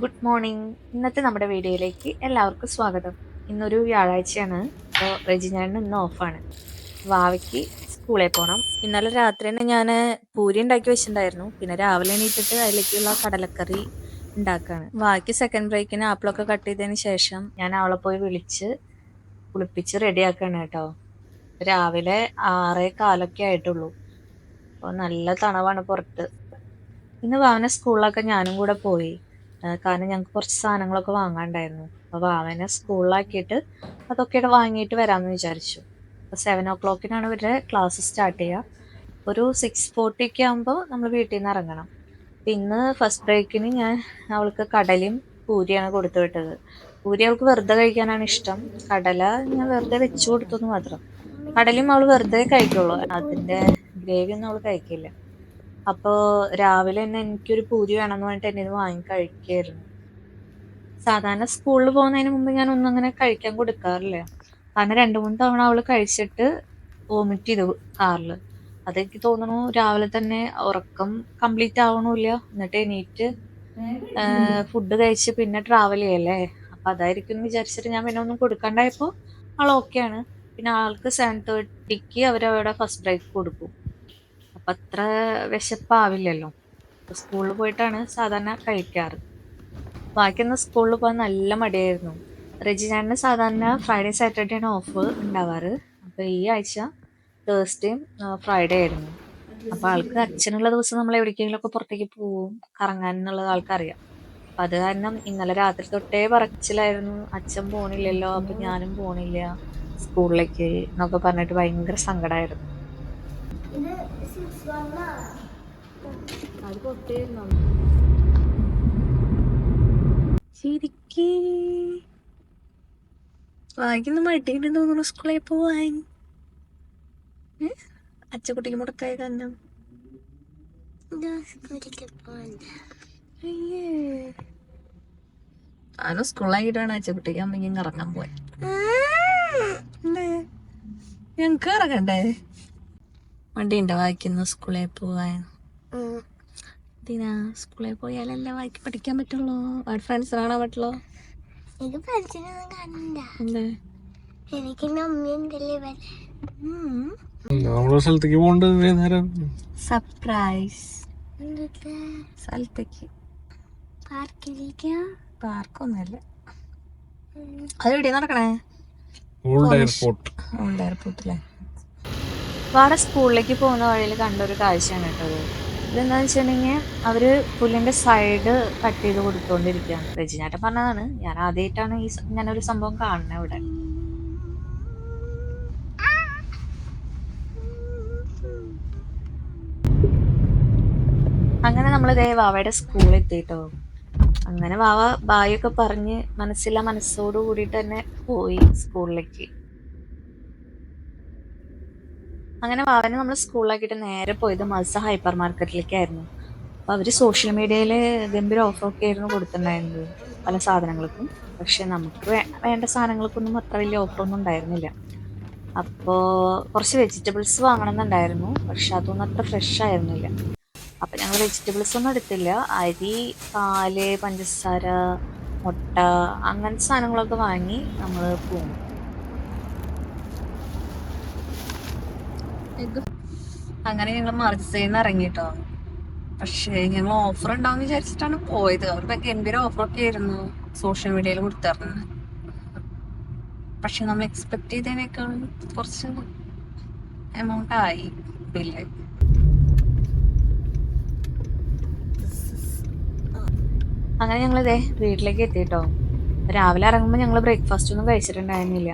Good morning. ഇന്നത്തെ നമ്മുടെ വീഡിയോയിലേക്ക് എല്ലാവർക്കും സ്വാഗതം. ഇന്നൊരു വ്യാഴാഴ്ചയാണ്. അപ്പോൾ റെജിനാണ് ഇന്ന് ഓഫാണ്. വാവയ്ക്ക് സ്കൂളിൽ പോകണം. ഇന്നലെ രാത്രി തന്നെ ഞാൻ പൂരി ഉണ്ടാക്കി വെച്ചിട്ടുണ്ടായിരുന്നു. പിന്നെ രാവിലെ എണീറ്റിട്ട് അതിലേക്കുള്ള കടലക്കറി ഉണ്ടാക്കുകയാണ്. വാവയ്ക്ക് സെക്കൻഡ് ബ്രേക്കിന് ആപ്പിളൊക്കെ കട്ട് ചെയ്തതിന് ശേഷം ഞാൻ അവളെ പോയി വിളിച്ച് കുളിപ്പിച്ച് റെഡിയാക്കുകയാണ് കേട്ടോ. രാവിലെ 6:15 ആയിട്ടുള്ളൂ. അപ്പോൾ നല്ല തണവാണ് പുറത്ത്. ഇന്ന് വാവനെ സ്കൂളിലൊക്കെ ഞാനും കൂടെ പോയി. കാരണം ഞങ്ങൾക്ക് കുറച്ച് സാധനങ്ങളൊക്കെ വാങ്ങാണ്ടായിരുന്നു. അപ്പോൾ വാവനെ സ്കൂളിലാക്കിയിട്ട് അതൊക്കെ വാങ്ങിയിട്ട് വരാമെന്ന് വിചാരിച്ചു. അപ്പോൾ 7 o'clock ഇവരുടെ ക്ലാസ് സ്റ്റാർട്ട് ചെയ്യുക. ഒരു 6:40 ഒക്കെ ആകുമ്പോൾ നമ്മൾ വീട്ടിൽ നിന്ന് ഇറങ്ങണം. അപ്പം ഇന്ന് ഫസ്റ്റ് ബ്രേക്കിന് ഞാൻ അവൾക്ക് കടലയും പൂരിയാണ് കൊടുത്തു വിട്ടത്. പൂരി അവൾക്ക് വെറുതെ കഴിക്കാനാണ് ഇഷ്ടം. കടല ഞാൻ വെറുതെ വെച്ചു കൊടുത്തെന്ന് മാത്രം. കടലയും അവൾ വെറുതെ കഴിക്കുള്ളൂ, അതിൻ്റെ ഗ്രേവി ഒന്നും അവൾ കഴിക്കില്ല. അപ്പോൾ രാവിലെ തന്നെ എനിക്കൊരു പൂരി വേണമെന്ന് പറഞ്ഞിട്ട് എന്നെ ഇത് വാങ്ങി കഴിക്കുകയായിരുന്നു. സാധാരണ സ്കൂളിൽ പോകുന്നതിന് മുമ്പ് ഞാൻ ഒന്നും അങ്ങനെ കഴിക്കാൻ കൊടുക്കാറില്ല. കാരണം 2-3 തവണ അവൾ കഴിച്ചിട്ട് വോമിറ്റ് ചെയ്തു കാറിൽ. അതെനിക്ക് തോന്നുന്നു രാവിലെ തന്നെ ഉറക്കം കംപ്ലീറ്റ് ആവണമില്ല, എന്നിട്ട് എണീറ്റ് ഫുഡ് കഴിച്ച് പിന്നെ ട്രാവൽ ചെയ്യല്ലേ. അപ്പം അതായിരിക്കും എന്ന് വിചാരിച്ചിട്ട് ഞാൻ പിന്നെ ഒന്നും കൊടുക്കാണ്ടായപ്പോൾ ആൾ ഓക്കെയാണ്. പിന്നെ ആൾക്ക് 7:30 അവരവിടെ ഫസ്റ്റ് ബ്രേക്ക് കൊടുക്കും. അപ്പം അത്ര വിശപ്പാവില്ലല്ലോ. സ്കൂളിൽ പോയിട്ടാണ് സാധാരണ കഴിക്കാറ്. ബാക്കിയൊന്ന് സ്കൂളിൽ പോകാൻ നല്ല മടിയായിരുന്നു. റെജിനാടിന് സാധാരണ ഫ്രൈഡേ സാറ്റർഡേ ആണ് ഓഫ് ഉണ്ടാവാറ്. അപ്പോൾ ഈ ആഴ്ച തേഴ്സ്ഡേയും ഫ്രൈഡേ ആയിരുന്നു. അപ്പോൾ ആൾക്ക് അച്ഛനുള്ള ദിവസം നമ്മൾ എവിടേക്കെങ്കിലുമൊക്കെ പുറത്തേക്ക് പോവും കറങ്ങാൻ എന്നുള്ളത് ആൾക്കറിയാം. അപ്പം അത് കാരണം ഇന്നലെ രാത്രി തൊട്ടേ പറച്ചിലായിരുന്നു, അച്ഛൻ പോണില്ലല്ലോ, അപ്പം ഞാനും പോണില്ല സ്കൂളിലേക്ക് എന്നൊക്കെ പറഞ്ഞിട്ട് ഭയങ്കര സങ്കടമായിരുന്നു. അത് പൊട്ടിയിരുന്നു ശരിക്ക്. വായിക്കുന്ന മടിയുണ്ട് തോന്നുന്നു സ്കൂളിൽ പോവാൻ. അച്ചക്കുട്ടിക്ക് മുടക്കായ കാരണം ഞാനും സ്കൂളിലാക്കിട്ടാണ് അച്ചക്കുട്ടിക്ക് അമ്മയ്ക്കും കറങ്ങാൻ പോയി. ഞങ്ങക്ക് ഇറങ്ങണ്ടേ? വണ്ടിയുണ്ടോ വായിക്കുന്ന സ്കൂളിൽ പോവാൻ? സ്കൂളിൽ പോയാലല്ലേ വായിക്ക് പഠിക്കാൻ പറ്റുള്ളൂ. അവിടെ ഫ്രണ്ട്സ് കാണാൻ പറ്റുള്ളൂ. എനിക്ക് ഫ്രണ്ട്സിനൊന്നും കാണില്ല. എന്തേ? എനിക്ക് സ്ഥലത്തേക്ക് പോകേണ്ടത് സർപ്രൈസ് സ്ഥലത്തേക്ക്. പാർക്കൊന്നുമല്ല. അതെവിടെയാ നടക്കണേ? ഓൾഡ് എയർപോർട്ടിലെ വാട സ്കൂളിലേക്ക് പോകുന്ന വഴിയിൽ കണ്ടൊരു കാഴ്ചയാണ് കേട്ടത്. ഇതെന്താന്ന് വെച്ചിട്ടുണ്ടെങ്കിൽ അവര് പുല്ലിന്റെ സൈഡ് കട്ട് ചെയ്ത് കൊടുത്തോണ്ടിരിക്കുകയാണ്. റെജിനാട്ടൻ പറഞ്ഞതാണ്. ഞാൻ ആദ്യമായിട്ടാണ് ഇങ്ങനെ ഒരു സംഭവം കാണുന്നത് ഇവിടെ. അങ്ങനെ നമ്മൾ വാവയുടെ സ്കൂളിൽ എത്തിയിട്ടോ. അങ്ങനെ വാവ ബായൊക്കെ പറഞ്ഞ് മനസ്സോടു കൂടിയിട്ട് തന്നെ പോയി സ്കൂളിലേക്ക്. അങ്ങനെ വാവനെ നമ്മൾ സ്കൂളിലാക്കിയിട്ട് നേരെ പോയത് മത്സ ഹൈപ്പർ മാർക്കറ്റിലേക്കായിരുന്നു. അപ്പോൾ അവർ സോഷ്യൽ മീഡിയയിൽ ഗംഭീര ഓഫറൊക്കെ ആയിരുന്നു കൊടുത്തിട്ടുണ്ടായിരുന്നത് പല സാധനങ്ങൾക്കും. പക്ഷെ നമുക്ക് വേണ്ട സാധനങ്ങൾക്കൊന്നും അത്ര വലിയ ഓഫറൊന്നും ഉണ്ടായിരുന്നില്ല. അപ്പോൾ കുറച്ച് വെജിറ്റബിൾസ് വാങ്ങണമെന്നുണ്ടായിരുന്നു, പക്ഷെ അതൊന്നും അത്ര ഫ്രഷ് ആയിരുന്നില്ല. അപ്പം ഞങ്ങൾ വെജിറ്റബിൾസ് ഒന്നും എടുത്തില്ല. അരി, പാല്, പഞ്ചസാര, മുട്ട, അങ്ങനത്തെ സാധനങ്ങളൊക്കെ വാങ്ങി നമ്മൾ പോകും. അങ്ങനെ ഞങ്ങൾ മർസയിൽ നിന്ന് ഇറങ്ങിട്ടോ. പക്ഷേ ഞങ്ങൾ ഓഫർ ഉണ്ടാവും വിചാരിച്ചിട്ടാണ് പോയത്. അവരുടെ ഗംഭീര ഓഫറൊക്കെ ആയിരുന്നു സോഷ്യൽ മീഡിയയിൽ കൊടുത്തിരുന്നത്. പക്ഷെ നമ്മൾ എക്സ്പെക്ട് ചെയ്തതിനേക്കാൾ കുറച്ച് എമൗണ്ട് ആയി ബില്ല്. അങ്ങനെ ഞങ്ങളിതേ വീട്ടിലേക്ക് എത്തിയിട്ടോ. രാവിലെ ഇറങ്ങുമ്പോൾ ഞങ്ങൾ ബ്രേക്ക്ഫാസ്റ്റ് ഒന്നും കഴിച്ചിട്ടുണ്ടായിരുന്നില്ല.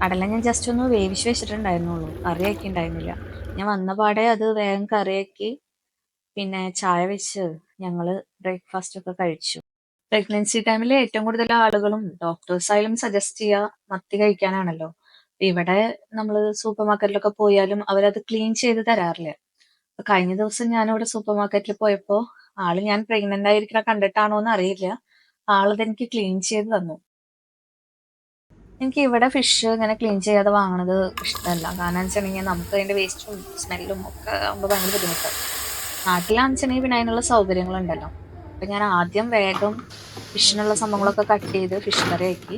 കടല ഞാൻ ജസ്റ്റ് ഒന്ന് വേവിച്ച് വെച്ചിട്ടുണ്ടായിരുന്നുള്ളൂ, കറിയാക്കി ഉണ്ടായിരുന്നില്ല. ഞാൻ വന്ന പാടെ അത് വേഗം കറിയാക്കി പിന്നെ ചായ വെച്ച് ഞങ്ങൾ ബ്രേക്ക്ഫാസ്റ്റ് ഒക്കെ കഴിച്ചു. പ്രഗ്നൻസി ടൈമിൽ ഏറ്റവും കൂടുതൽ ആളുകളും ഡോക്ടേഴ്സായാലും സജസ്റ്റ് ചെയ്യുക മത്തി കഴിക്കാനാണല്ലോ. ഇവിടെ നമ്മൾ സൂപ്പർ മാർക്കറ്റിലൊക്കെ പോയാലും അവരത് ക്ലീൻ ചെയ്ത് തരാറില്ല. അപ്പൊ കഴിഞ്ഞ ദിവസം ഞാനിവിടെ സൂപ്പർ മാർക്കറ്റിൽ പോയപ്പോൾ ആള് ഞാൻ പ്രഗ്നന്റ് ആയിരിക്കണ കണ്ടിട്ടാണോ എന്ന് അറിയില്ല, ആളത് എനിക്ക് ക്ലീൻ ചെയ്ത് തന്നു. എനിക്ക് ഇവിടെ ഫിഷ് ഇങ്ങനെ ക്ലീൻ ചെയ്യാതെ വാങ്ങണത് ഇഷ്ടമല്ല. കാരണം വെച്ചിട്ടുണ്ടെങ്കിൽ നമുക്ക് അതിന്റെ വേസ്റ്റും സ്മെല്ലും ഒക്കെ ആകുമ്പോൾ ഭയങ്കര ബുദ്ധിമുട്ടാണ്. നാട്ടിലാണെന്നുവെച്ചിട്ടുണ്ടെങ്കിൽ പിന്നെ അതിനുള്ള സൗകര്യങ്ങളുണ്ടല്ലോ. അപ്പം ഞാൻ ആദ്യം വേഗം ഫിഷിനുള്ള സംഭവങ്ങളൊക്കെ കട്ട് ചെയ്ത് ഫിഷ് കറി ആക്കി.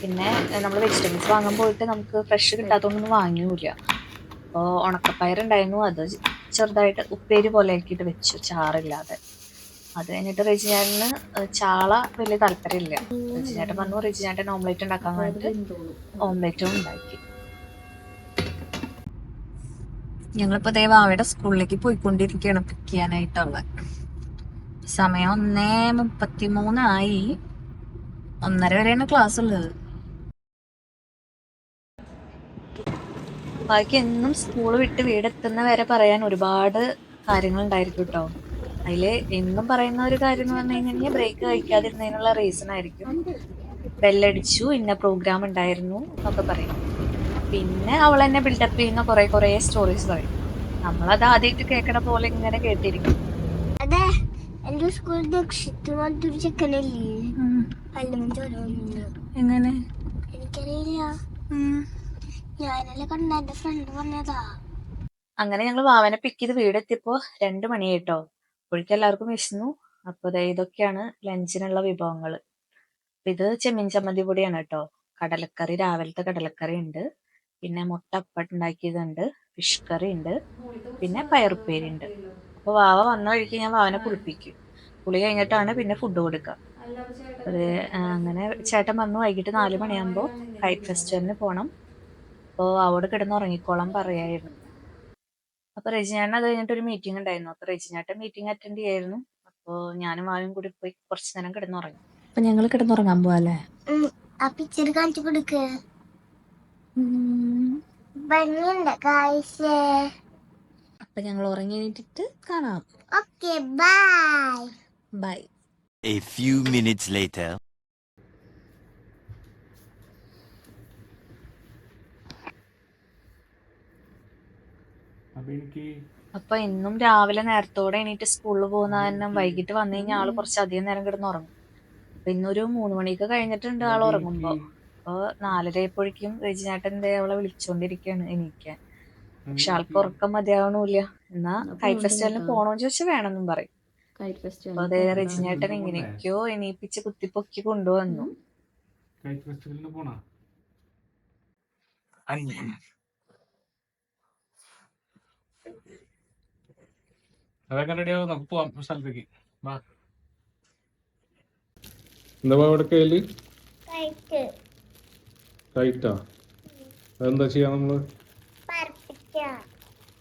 പിന്നെ നമ്മൾ വെജിറ്റബിൾസ് വാങ്ങാൻ പോയിട്ട് നമുക്ക് ഫ്രഷ് കിട്ടാത്തതുകൊണ്ടൊന്നും വാങ്ങിയില്ല. അപ്പോൾ ഉണക്കപ്പയറുണ്ടായിരുന്നു, അത് ചെറുതായിട്ട് ഉപ്പേരി പോലെ ആക്കിയിട്ട് വെച്ചു, ചാറില്ലാതെ. അത് കഴിഞ്ഞിട്ട് റെജിനേട്ടന് ചാള വലിയ താല്പര്യമില്ല. റെജിനേട്ടൻ പറഞ്ഞു റെജിനേട്ടൻ ഓംലെറ്റ് ഉണ്ടാക്കാൻ വേണ്ടിയിട്ട് ഓംലെറ്റും ഉണ്ടാക്കി. ഞങ്ങളിപ്പോ വാവയുടെ സ്കൂളിലേക്ക് പോയിക്കൊണ്ടിരിക്കുകയാണ് പിക്ക് ചെയ്യാനായിട്ടുള്ള. സമയം 1:33 1:30 വരെയാണ് ക്ലാസ് ഉള്ളത്. ബാക്കി എന്നും സ്കൂൾ വിട്ട് വീടെത്തുന്ന വരെ പറയാൻ ഒരുപാട് കാര്യങ്ങൾ ഉണ്ടായിരിക്കും കേട്ടോ. അതില് എന്നും പറയുന്ന ഒരു കാര്യം എന്ന് പറഞ്ഞു കഴിഞ്ഞാൽ ബ്രേക്ക് കഴിക്കാതിരുന്നതിനുള്ള റീസൺ ആയിരിക്കും. ബെല്ലടിച്ചു, ഇന്ന പ്രോഗ്രാം ഉണ്ടായിരുന്നു എന്നൊക്കെ പറയും. പിന്നെ അവൾ എന്നെ ബിൽഡപ്പ് ചെയ്യുന്ന കുറെ സ്റ്റോറീസ് പറയും. നമ്മളത് ആദ്യമായിട്ട് കേൾക്കണ പോലെ ഇങ്ങനെ കേട്ടിരിക്കും. അതെ, എന്റെ സ്കൂളിൽ ദക്ഷിണൊരു ചെക്കനല്ലേ എങ്ങനെ എനിക്കറിയില്ല, ഞാനല്ലേ കണ്ട, എന്റെ ഫ്രണ്ട് പറഞ്ഞതാ. അങ്ങനെ ഞങ്ങൾ വാവനെ പിക്ക് ചെയ്ത് വീടെത്തിയപ്പോ 2 മണിയായിട്ടോ. അപ്പോഴേക്കും എല്ലാവർക്കും വിശന്നു. അപ്പൊ ഇതൊക്കെയാണ് ലഞ്ചിനുള്ള വിഭവങ്ങൾ. ഇത് ചെമ്മീൻ ചമ്മന്തി പൊടിയാണ് കേട്ടോ. കടലക്കറി, രാവിലത്തെ കടലക്കറി ഉണ്ട്. പിന്നെ മുട്ട അപ്പം ഉണ്ടാക്കിയതുണ്ട്, ഫിഷ് കറി ഉണ്ട്, പിന്നെ പയറുപ്പേരി ഉണ്ട്. അപ്പൊ വാവ വന്ന വഴിക്ക് ഞാൻ വാവനെ കുളിപ്പിക്കും. കുളി കഴിഞ്ഞിട്ടാണ് പിന്നെ ഫുഡ് കൊടുക്കുക. അത് അങ്ങനെ ചേട്ടൻ വന്നു വൈകിട്ട് 4 മണിയാകുമ്പോൾ കൈറ്റ് ഫെസ്റ്റിവലിന് പോകണം. അപ്പോൾ അവോട് കിടന്ന് ഉറങ്ങിക്കോളാൻ പറയായിരുന്നു. അപ്പൊ റെജിനേട്ടൻ അത് കഴിഞ്ഞിട്ട് ഒരു മീറ്റിംഗ് ഉണ്ടായിരുന്നു. അപ്പൊ റെജിനേട്ടൻ മീറ്റിംഗ് അറ്റൻഡ് ചെയ്യായിരുന്നു. അപ്പോൾ ഞാനും വാവും കൂടി പോയി കുറച്ചു നേരം കിടന്നുറങ്ങി. അപ്പൊ ഞങ്ങൾ കിടന്നുറങ്ങാൻ പോവാല്ലേ? ആ പിക്ചർ കാണിച്ചു കൊടുക്ക്, ഭംഗിയുണ്ട് കാഴ്ച. അപ്പൊ ഞങ്ങൾ ഉറങ്ങി എണീറ്റിട്ട് കാണാം. Okay, bye bye. A few minutes later. അപ്പൊ ഇന്നും രാവിലെ നേരത്തോടെ എണീറ്റ് സ്കൂളിൽ പോകുന്ന കാരണം വൈകിട്ട് വന്നു കഴിഞ്ഞാൽ ആള് കുറച്ചധികം നേരം കിടന്നുറങ്ങും. അപ്പൊ ഇന്നൊരു 3 മണിയൊക്കെ കഴിഞ്ഞിട്ടുണ്ട് ആൾ ഉറങ്ങുമ്പോ. അപ്പൊ 4:30 ആയപ്പോഴേക്കും റെജിനേട്ടൻ അവളെ വിളിച്ചോണ്ടിരിക്കുകയാണ് എണീക്കാൻ. പക്ഷെ ആൾക്ക് ഉറക്കം മതിയാവണില്ല. എന്നാ കൈറ്റ് ഫെസ്റ്റിവലിന് പോണോന്ന് ചോദിച്ചാൽ വേണമെന്നും പറയും. അപ്പൊ അതേ റെജിനേട്ടൻ എങ്ങനെയൊക്കെയോ എണീപ്പിച്ച് കുത്തിപ്പൊക്കി കൊണ്ടുവന്നു. അതൊക്കെ റെഡിയാവും, നമുക്ക് പോവാം സ്ഥലത്തേക്ക്. വാ. എന്താ അവിടെ കയ്യില് കൈറ്റാ? അതെന്താ ചെയ്യാ നമ്മള്?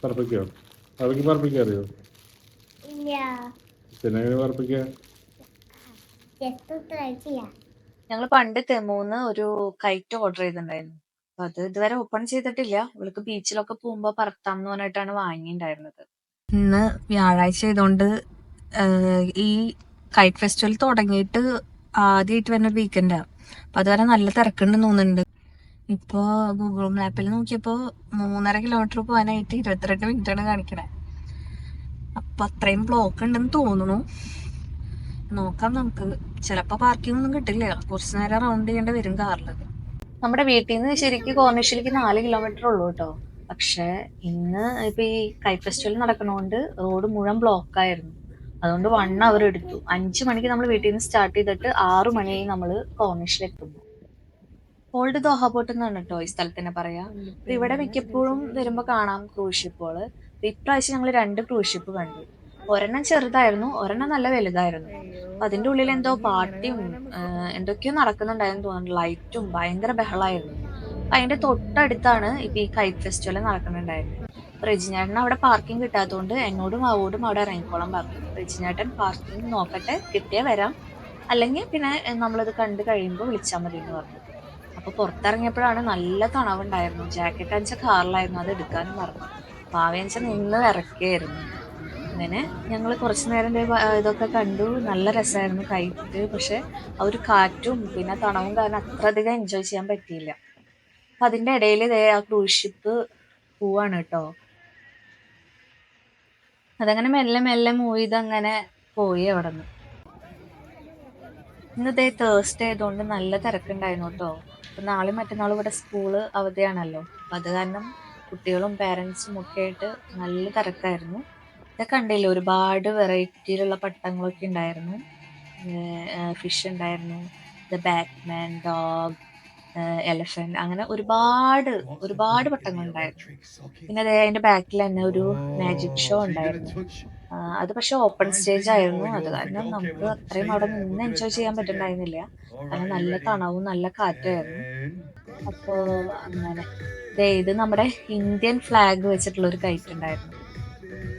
പറപ്പിക്കോ? അവയ്ക്ക് പറപ്പിക്കാൻ അറിയോ? പിന്നെ എങ്ങനെ പറപ്പിക്കാ? ഞങ്ങൾ പണ്ട് തെമൂന്ന് ഒരു കൈറ്റ് ഓർഡർ ചെയ്തിട്ടുണ്ടായിരുന്നു. അപ്പൊ അത് ഇതുവരെ ഓപ്പൺ ചെയ്തിട്ടില്ല. ഇവൾക്ക് ബീച്ചിലൊക്കെ പോകുമ്പോ പറത്താം എന്ന് പറഞ്ഞിട്ടാണ് വാങ്ങിയിട്ടുണ്ടായിരുന്നത്. ഇന്ന് വ്യാഴാഴ്ച ആയതുകൊണ്ട് ഈ കൈറ്റ് ഫെസ്റ്റിവൽ തുടങ്ങിയിട്ട് ആദ്യമായിട്ട് വരുന്ന വീക്കെൻഡാ. അപ്പൊ അതുവരെ നല്ല തിരക്കുണ്ടെന്ന് തോന്നുന്നുണ്ട്. ഇപ്പോ ഗൂഗിൾ മാപ്പിൽ നോക്കിയപ്പോ 3.5 കിലോമീറ്റർ പോകാനായിട്ട് 22 മിനിറ്റാണ് കാണിക്കണേ. അപ്പൊ അത്രയും ബ്ലോക്ക് ഉണ്ടെന്ന് തോന്നുന്നു. നോക്കാം നമുക്ക്. ചിലപ്പോ പാർക്കിംഗ് ഒന്നും കിട്ടില്ല, കുറച്ചു നേരം റൗണ്ട് ചെയ്യേണ്ടി വരും കാറിൽ. നമ്മുടെ വീട്ടിൽ നിന്ന് ശരിക്കും കോർണിഷിലേക്ക് 4 കിലോമീറ്റർ ഉള്ളൂ കേട്ടോ. പക്ഷെ ഇന്ന് ഇപ്പൊ ഈ കൈറ്റ് ഫെസ്റ്റിവൽ നടക്കണോണ്ട് റോഡ് മുഴുവൻ ബ്ലോക്ക് ആയിരുന്നു. അതുകൊണ്ട് 1 അവർ എടുത്തു. 5 മണിക്ക് നമ്മൾ വീട്ടിൽ നിന്ന് സ്റ്റാർട്ട് ചെയ്തിട്ട് 6 മണിയായി നമ്മൾ കോർണിഷിലെത്തുന്നു. ഓൾഡ് ദോഹ പോർട്ട് എന്നാണ് കേട്ടോ ഈ സ്ഥലത്തിന് പറയാ. അപ്പൊ ഇവിടെ മിക്കപ്പോഴും വരുമ്പോ കാണാം ക്രൂസ് ഷിപ്പുകള്. ഇപ്രാവശ്യം ഞങ്ങൾ 2 ക്രൂസ് ഷിപ്പ് കണ്ടു. ഒരെണ്ണം ചെറുതായിരുന്നു, ഒരെണ്ണം നല്ല വലുതായിരുന്നു. അപ്പൊ അതിന്റെ ഉള്ളിൽ എന്തോ പാർട്ടിയും എന്തൊക്കെയോ നടക്കുന്നുണ്ടായിരുന്നു തോന്നുന്നു. ലൈറ്റും ഭയങ്കര ബഹളായിരുന്നു. അപ്പൊ അതിന്റെ തൊട്ടടുത്താണ് ഇപ്പൊ ഈ കൈറ്റ് ഫെസ്റ്റിവൽ നടക്കുന്നുണ്ടായിരുന്നത്. റെജിനേട്ടൻ അവിടെ പാർക്കിംഗ് കിട്ടാത്തതുകൊണ്ട് എന്നോടും അവോടും അവിടെ ഇറങ്ങിക്കോളാൻ പറഞ്ഞു. റെജിനേട്ടൻ പാർക്കിംഗ് നോക്കട്ടെ, കിട്ടിയാൽ വരാം, അല്ലെങ്കിൽ പിന്നെ നമ്മളിത് കണ്ടു കഴിയുമ്പോൾ വിളിച്ചാൽ മതി എന്ന് പറഞ്ഞു. അപ്പൊ പുറത്തിറങ്ങിയപ്പോഴാണ് നല്ല തണവുണ്ടായിരുന്നു. ജാക്കറ്റ് അഞ്ച കാറിലായിരുന്നു, അത് എടുക്കാനും മറന്നു. പാവയഞ്ച നിന്ന് ഇറക്കിയായിരുന്നു. അങ്ങനെ ഞങ്ങൾ കുറച്ചു നേരം ഇതൊക്കെ കണ്ടു. നല്ല രസമായിരുന്നു കൈറ്റ്. പക്ഷെ ആ ഒരു കാറ്റും പിന്നെ തണവും കാരണം അത്ര അധികം എൻജോയ് ചെയ്യാൻ പറ്റിയില്ല. അപ്പൊ അതിന്റെ ഇടയിൽ ആ ക്രൂസ് ഷിപ്പ് പോവാണ് കേട്ടോ. അതങ്ങനെ മെല്ലെ മെല്ലെ മൂവ് ചെയ്ത് അങ്ങനെ പോയി അവിടെ നിന്ന്. ഇന്ന് തേഴ്സ്ഡേ ആയതുകൊണ്ട് നല്ല തിരക്കുണ്ടായിരുന്നു കേട്ടോ. അപ്പൊ നാളെ മറ്റന്നാളും ഇവിടെ സ്കൂള് അവധിയാണല്ലോ. അപ്പൊ അത് കാരണം കുട്ടികളും പേരൻസും ഒക്കെ ആയിട്ട് നല്ല തിരക്കായിരുന്നു. ഇതൊക്കെ കണ്ടില്ലേ, ഒരുപാട് വെറൈറ്റിയിലുള്ള പട്ടങ്ങളൊക്കെ ഉണ്ടായിരുന്നു. ഫിഷ് ഉണ്ടായിരുന്നു, ദ ബാറ്റ്മാൻ, ഡോഗ്, എലഫന്റ്, അങ്ങനെ ഒരുപാട് ഒരുപാട് പട്ടങ്ങൾ ഉണ്ടായിരുന്നു. പിന്നെ അതേ അതിന്റെ ബാക്കിൽ തന്നെ ഒരു മാജിക് ഷോ ഉണ്ടായിരുന്നു. അത് പക്ഷെ ഓപ്പൺ സ്റ്റേജ് ആയിരുന്നു. അത് കാരണം നമുക്ക് അത്രയും അവിടെ നിന്ന് എൻജോയ് ചെയ്യാൻ പറ്റുന്നുണ്ടായിരുന്നില്ല. കാരണം നല്ല തണവും നല്ല കാറ്റുമായിരുന്നു. അപ്പോ അങ്ങനെ ഇത് നമ്മുടെ ഇന്ത്യൻ ഫ്ലാഗ് വെച്ചിട്ടുള്ള ഒരു കൈറ്റ് ഉണ്ടായിരുന്നു.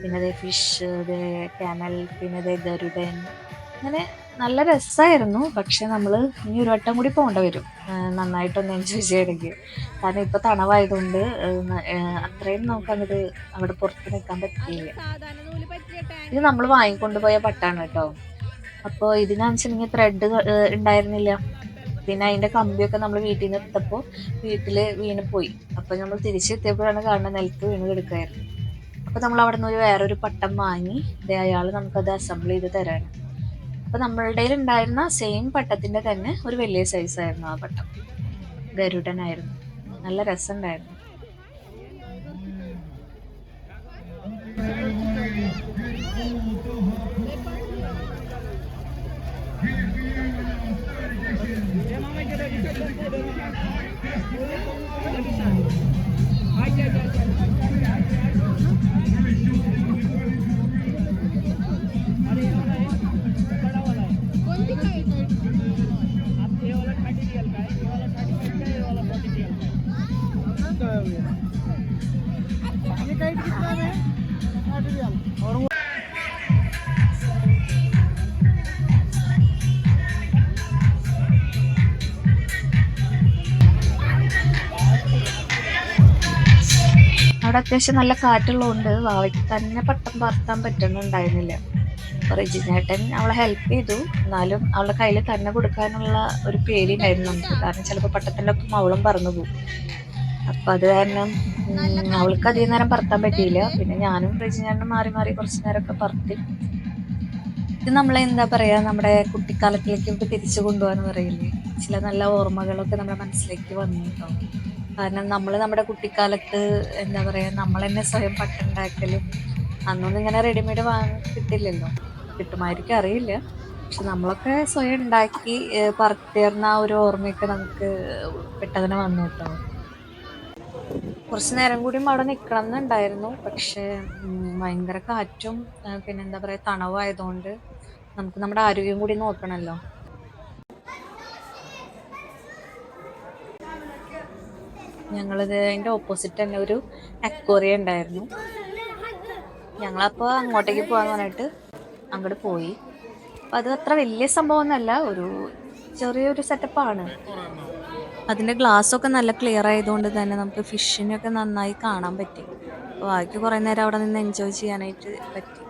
പിന്നെ അതേ ഫിഷ്, അതേ ക്യാമൽ, പിന്നെ അതേ ഗരുഡൻ, അങ്ങനെ നല്ല രസമായിരുന്നു. പക്ഷെ നമ്മൾ ഇനി ഒരു വട്ടം കൂടി പോകേണ്ടി വരും നന്നായിട്ടൊന്ന് എൻജോയ് ചെയ്യണമെങ്കിൽ. കാരണം ഇപ്പൊ തണവായതുകൊണ്ട് അത്രയും നമുക്കങ്ങോട്ട് അവിടെ പുറത്ത് നിൽക്കാൻ പറ്റിയില്ല. ഇത് നമ്മൾ വാങ്ങിക്കൊണ്ടുപോയ പട്ടാണ് കേട്ടോ. അപ്പോൾ ഇതിനാന്ന് വെച്ചിട്ടുണ്ടെങ്കിൽ ത്രെഡ് ഉണ്ടായിരുന്നില്ല. പിന്നെ അതിന്റെ കമ്പിയൊക്കെ നമ്മൾ വീട്ടിൽ നിന്ന് എടുത്തപ്പോൾ വീട്ടില് വീണ് പോയി. അപ്പൊ നമ്മൾ തിരിച്ചെത്തിയപ്പോഴാണ് കാണുന്നത് നിലത്ത് വീണ് കിടക്കുകയായിരുന്നു. അപ്പൊ നമ്മൾ അവിടെ നിന്ന് വേറൊരു പട്ടം വാങ്ങി അയാൾ നമുക്കത് അസംബിൾ ചെയ്ത് തരാണ്. അപ്പൊ നമ്മളുടെ ഉണ്ടായിരുന്ന സെയിം പട്ടത്തിന്റെ തന്നെ ഒരു വലിയ സൈസ് ആയിരുന്നു ആ പട്ടം. ഗരുഡനായിരുന്നു. നല്ല രസമുണ്ടായിരുന്നു. അവിടെ അത്യാവശ്യം നല്ല കാറ്റുള്ളതുകൊണ്ട് വാവയ്ക്ക് തന്നെ പട്ടം പറത്താൻ പറ്റുന്നുണ്ടായിരുന്നില്ല. അപ്പൊ റെജിനേട്ടൻ അവളെ ഹെൽപ്പ് ചെയ്തു. എന്നാലും അവളുടെ കയ്യിൽ തന്നെ കൊടുക്കാനുള്ള ഒരു പേടി ഉണ്ടായിരുന്നു നമുക്ക്. കാരണം ചിലപ്പോൾ പട്ടത്തിന്റെ ഒപ്പം അവളും പറന്നു പോകും. അപ്പൊ അത് കാരണം അവൾക്ക് അധികം നേരം പറത്താൻ പറ്റിയില്ല. പിന്നെ ഞാനും റെജിനേട്ടനും മാറി മാറി കുറച്ചു നേരമൊക്കെ പറത്തി. ഇത് നമ്മളെന്താ പറയാ, നമ്മുടെ കുട്ടിക്കാലത്തിലേക്ക് തിരിച്ചു കൊണ്ടുപോകാന്ന് പറയില്ലേ, ചില നല്ല ഓർമ്മകളൊക്കെ നമ്മുടെ മനസ്സിലേക്ക് വന്നിട്ടോ. കാരണം നമ്മൾ നമ്മുടെ കുട്ടിക്കാലത്ത് എന്താ പറയാ, നമ്മൾ തന്നെ സ്വയം പട്ടുണ്ടാക്കലും, അന്നൊന്നും ഇങ്ങനെ റെഡിമെയ്ഡ് കിട്ടില്ലല്ലോ. കിട്ടുമായിരിക്കും അറിയില്ല. പക്ഷെ നമ്മളൊക്കെ സ്വയം ഉണ്ടാക്കി പറത്തേർന്ന ആ ഒരു ഓർമ്മയൊക്കെ നമുക്ക് പെട്ടെന്ന് വന്നു കേട്ടോ. കുറച്ചു നേരം കൂടിയും അവിടെ നിൽക്കണം എന്നുണ്ടായിരുന്നു. പക്ഷെ ഭയങ്കര കാറ്റും പിന്നെന്താ പറയാ തണവായതുകൊണ്ട് നമുക്ക് നമ്മുടെ ആരോഗ്യം കൂടി നോക്കണമല്ലോ. ഞങ്ങളിത് അതിൻ്റെ ഓപ്പോസിറ്റ് തന്നെ ഒരു അക്വേറിയം ഉണ്ടായിരുന്നു. ഞങ്ങളപ്പോൾ അങ്ങോട്ടേക്ക് പോകാന്ന് പറഞ്ഞിട്ട് അങ്ങോട്ട് പോയി. അപ്പം അത് അത്ര വലിയ സംഭവമൊന്നുമല്ല, ഒരു ചെറിയൊരു സെറ്റപ്പാണ്. അതിൻ്റെ ഗ്ലാസ്സൊക്കെ നല്ല ക്ലിയർ ആയതുകൊണ്ട് തന്നെ നമുക്ക് ഫിഷിനെയൊക്കെ നന്നായി കാണാൻ പറ്റി. അപ്പോൾ ബാക്കി കുറേ നേരം അവിടെ നിന്ന് എൻജോയ് ചെയ്യാനായിട്ട് പറ്റി.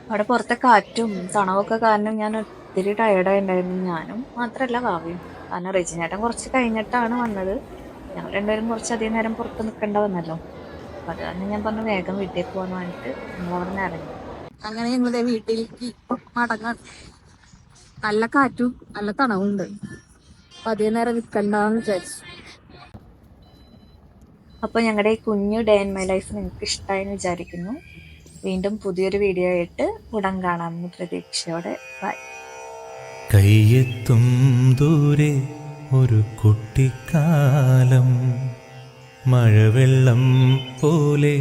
അവിടെ പുറത്തെ കാറ്റും തണവൊക്കെ കാരണം ഞാൻ ഒത്തിരി ടയർഡായിട്ടുണ്ടായിരുന്നു. ഞാനും മാത്രമല്ല വാവയും. കാരണം റെജിനേട്ടൻ കുറച്ച് കഴിഞ്ഞിട്ടാണ് വന്നത്. ഞങ്ങൾ രണ്ടുപേരും കുറച്ചധികം നേരം പുറത്ത് നിൽക്കേണ്ട വന്നല്ലോ. അപ്പം അത് കാരണം ഞാൻ പറഞ്ഞു വേഗം വീട്ടിലേക്ക് പോകാന്ന് പറഞ്ഞിട്ട് ഞങ്ങൾ അവിടെ നിന്ന് ഇറങ്ങി. അങ്ങനെ ഞങ്ങളുടെ വീട്ടിലേക്ക് മടങ്ങാൻ. നല്ല കാറ്റും നല്ല തണവുണ്ട്. അപ്പം അധികം നേരം നിൽക്കണ്ടെന്ന് വിചാരിച്ചു. അപ്പോൾ ഞങ്ങളുടെ ഈ കുഞ്ഞു ഡേ ഇൻ മൈ ലൈഫ് നിങ്ങൾക്ക് ഇഷ്ടമായെന്ന് വിചാരിക്കുന്നു. വീണ്ടും പുതിയൊരു വീഡിയോ ആയിട്ട് ഉടൻ കാണാമെന്ന് പ്രതീക്ഷയോടെ ബൈ. കയ്യെത്തും ദൂരെ ഒരു കുട്ടിക്കാലം, മഴവെള്ളം പോലെ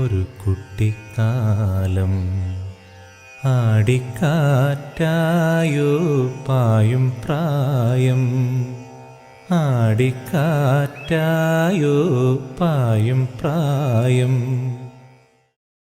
ഒരു കുട്ടിക്കാലം, ആടിക്കാറ്റായോ പായും പ്രായം, ആടിക്കാറ്റായോ പായും പ്രായം.